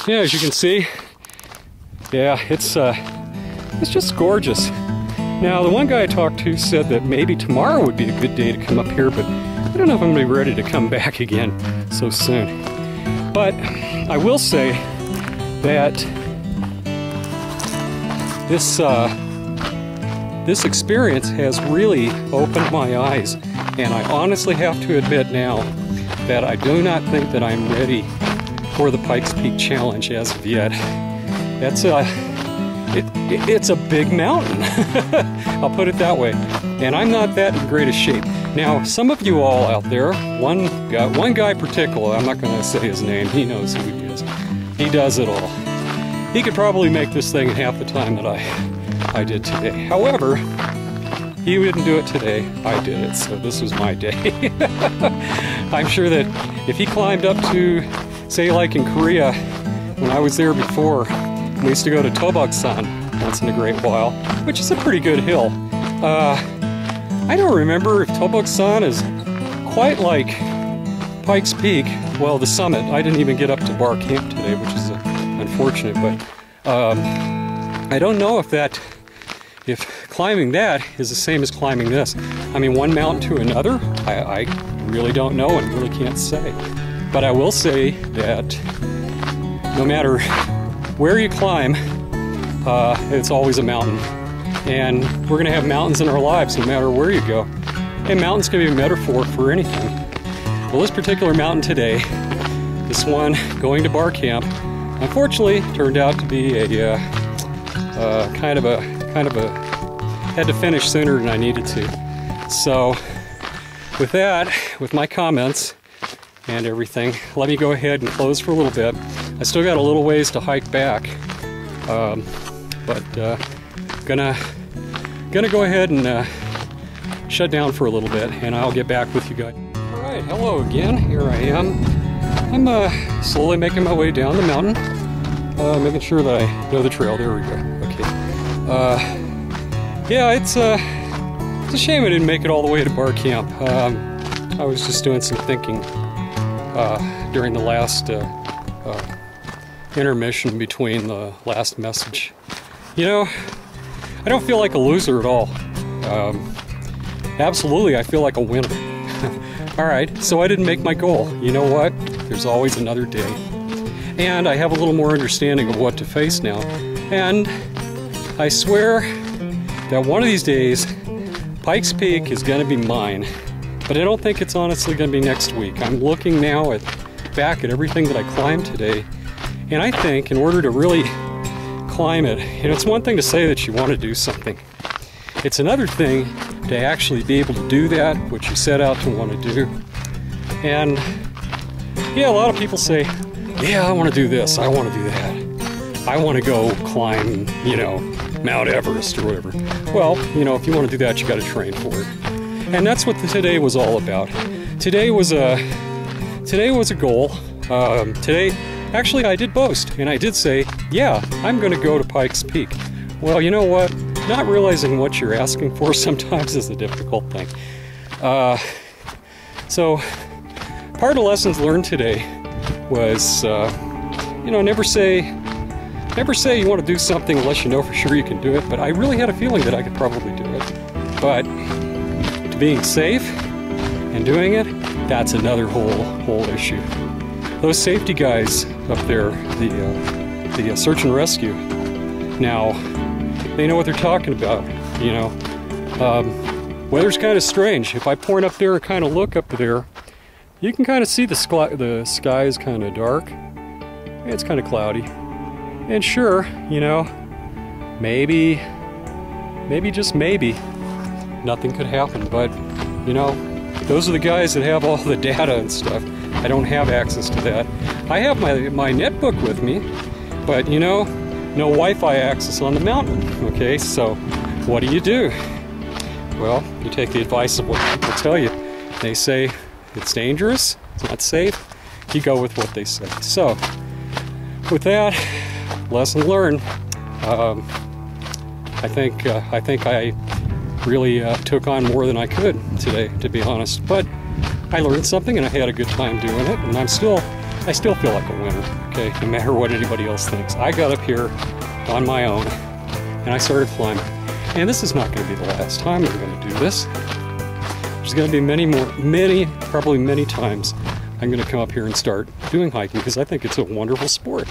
Yeah, as you can see, yeah, it's just gorgeous. Now, the one guy I talked to said that maybe tomorrow would be a good day to come up here, but I don't know if I'm going to be ready to come back again so soon. But I will say that this experience has really opened my eyes, and I honestly have to admit now that I do not think that I'm ready for the Pikes Peak Challenge as of yet. It's a big mountain. I'll put it that way. And I'm not that in greatest shape. Now, some of you all out there, one guy in particular, I'm not going to say his name, he knows who he is. He does it all. He could probably make this thing in half the time that I did today. However, he didn't do it today, I did it, so this was my day. I'm sure that if he climbed up to, say like in Korea, when I was there before, we used to go to Tobogsan once in a great while, which is a pretty good hill. I don't remember if Tobogsan is quite like Pikes Peak. Well, the summit. I didn't even get up to Barr Camp today, which is unfortunate, but I don't know if climbing that is the same as climbing this. I mean, one mountain to another, I really don't know and really can't say. But I will say that no matter where you climb, it's always a mountain. And we're going to have mountains in our lives no matter where you go. And mountains can be a metaphor for anything. Well, this particular mountain today, this one going to Barr Camp, unfortunately turned out to be a kind of a had to finish sooner than I needed to. So with that, with my comments and everything, let me go ahead and close for a little bit. I still got a little ways to hike back, but gonna go ahead and shut down for a little bit, and I'll get back with you guys. All right, hello again. Here I am. I'm slowly making my way down the mountain, making sure that I know the trail. There we go. Okay. Yeah, it's a shame I didn't make it all the way to Barr Camp. I was just doing some thinking during the last intermission between the last message. You know, I don't feel like a loser at all. Absolutely, I feel like a winner. Alright, so I didn't make my goal. You know what? There's always another day. And I have a little more understanding of what to face now. And I swear that one of these days, Pikes Peak is going to be mine. But I don't think it's honestly going to be next week. I'm looking now back at everything that I climbed today. And I think in order to really climb it, you know, it's one thing to say that you want to do something. It's another thing to actually be able to do that, what you set out to want to do. And yeah, a lot of people say, yeah, I want to do this, I want to do that. I want to go climb, you know, Mount Everest or whatever. Well, you know, if you want to do that, you got to train for it. And that's what today was all about. Today was a goal. Today, actually, I did boast, and I did say, yeah, I'm going to go to Pikes Peak. Well, you know what? Not realizing what you're asking for sometimes is the difficult thing. So, part of the lessons learned today was, you know, never say you want to do something unless you know for sure you can do it. But I really had a feeling that I could probably do it. But to being safe and doing it, that's another whole issue. Those safety guys up there, the search and rescue, now they know what they're talking about. You know, weather's kind of strange. If I point up there and kind of look up there, you can kind of see the sky is kind of dark. It's kind of cloudy. And sure, you know, maybe just maybe, nothing could happen. But, you know, those are the guys that have all the data and stuff. I don't have access to that. I have my netbook with me, but, you know, no Wi-Fi access on the mountain. Okay, so what do? Well, you take the advice of what people tell you. They say it's dangerous, it's not safe. You go with what they say. So, with that, lesson learned. I think I really took on more than I could today, to be honest. But I learned something, and I had a good time doing it. And I'm still I still feel like a winner, okay, no matter what anybody else thinks. I got up here on my own, and I started climbing. And this is not going to be the last time I'm going to do this. There's going to be probably many times I'm going to come up here and start doing hiking, because I think it's a wonderful sport.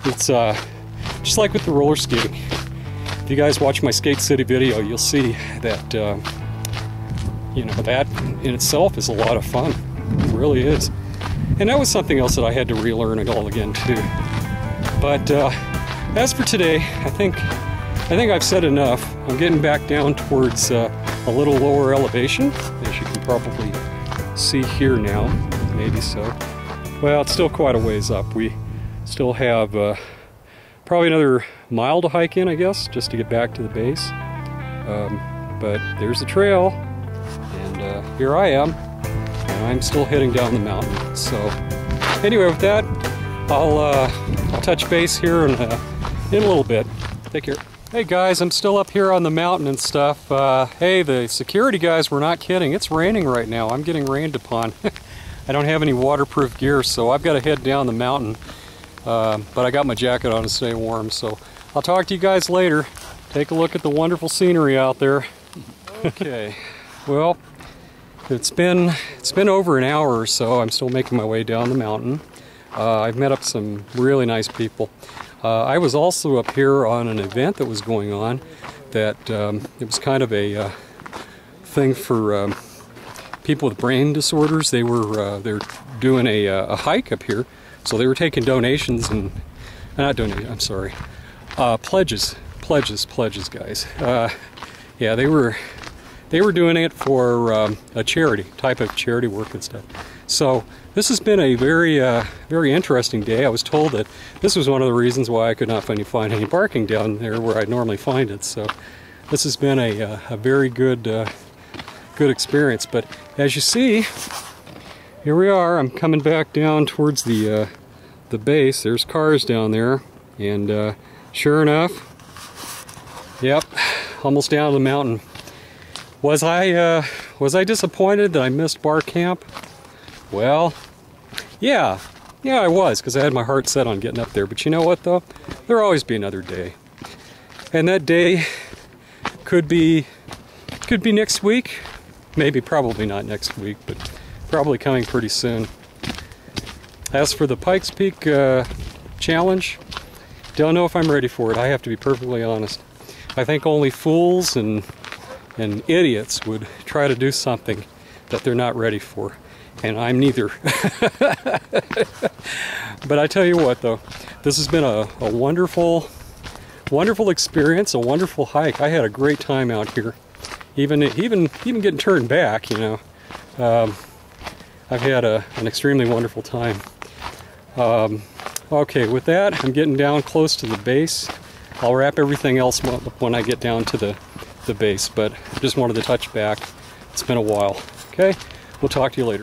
It's just like with the roller skating. If you guys watch my Skate City video, you'll see that, you know, that in itself is a lot of fun. It really is. And that was something else that I had to relearn it all again too. But as for today, I think I've said enough. I'm getting back down towards a little lower elevation, as you can probably see here now. Maybe so. Well, it's still quite a ways up. We still have probably another mile to hike in, I guess, just to get back to the base. But there's the trail, and here I am. I'm still heading down the mountain. So anyway, with that, I'll touch base here in a little bit. Take care. Hey guys, I'm still up here on the mountain and stuff. Hey, the security guys were not kidding. It's raining right now. I'm getting rained upon. I don't have any waterproof gear, so I've got to head down the mountain. But I got my jacket on to stay warm. So I'll talk to you guys later. Take a look at the wonderful scenery out there. Okay, well, It's been over an hour or so. I'm still making my way down the mountain. I've met up some really nice people. I was also up here on an event that was going on that it was kind of a thing for people with brain disorders. They were doing a hike up here, so they were taking donations and not donations. I'm sorry, pledges, guys. Yeah, they were doing it for a charity, type of charity work and stuff. So this has been a very interesting day. I was told that this was one of the reasons why I could not find any parking down there where I'd normally find it. So this has been a very good experience. But as you see, here we are. I'm coming back down towards the base. There's cars down there, and sure enough, yep, almost down to the mountain. Was I disappointed that I missed Barr Camp? Well, yeah, I was, because I had my heart set on getting up there. But you know what, though? There'll always be another day, and that day could be next week. Maybe, probably not next week, but probably coming pretty soon. As for the Pikes Peak challenge, don't know if I'm ready for it. I have to be perfectly honest. I think only fools and idiots would try to do something that they're not ready for, and I'm neither. But I tell you what, though, this has been a wonderful experience, a wonderful hike. I had a great time out here, even getting turned back. You know, I've had an extremely wonderful time. Okay, with that, I'm getting down close to the base. I'll wrap everything else up when I get down to the base, but just wanted to touch back. It's been a while. Okay, we'll talk to you later.